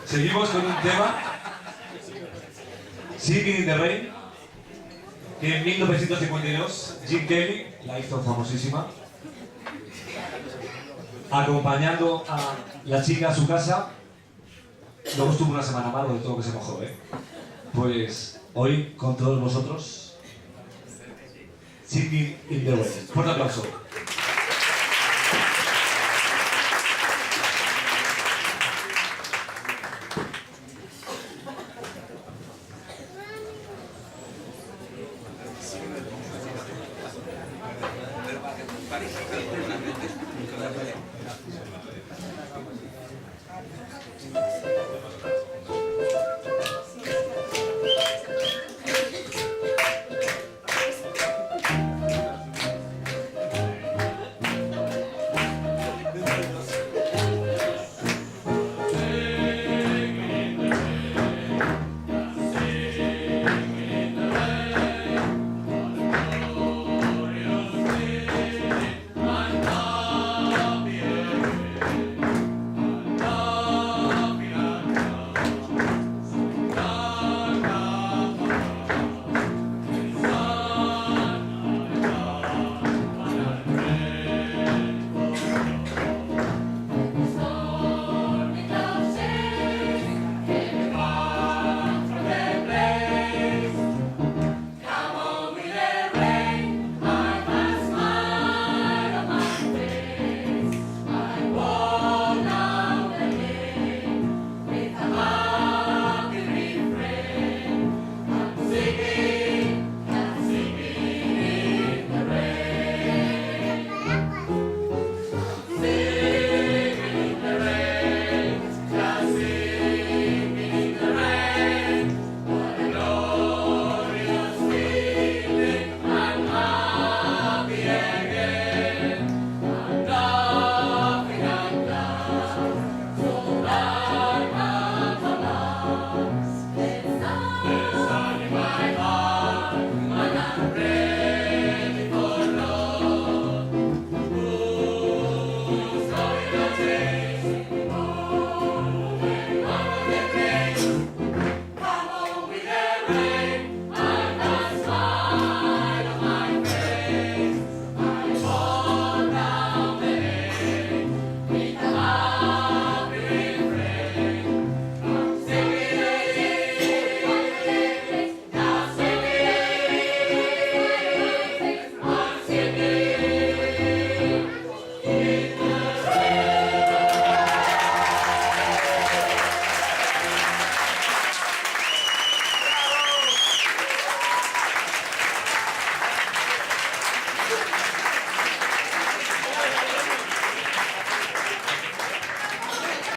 Seguimos con un tema, Singing in the Rain, que en 1952 Jim Kelly la hizo famosísima, acompañando a la chica a su casa. Luego estuvo una semana malo de todo lo que se mojó, ¿eh? Pues hoy con todos vosotros, Singing in the Rain. Fuerte aplauso.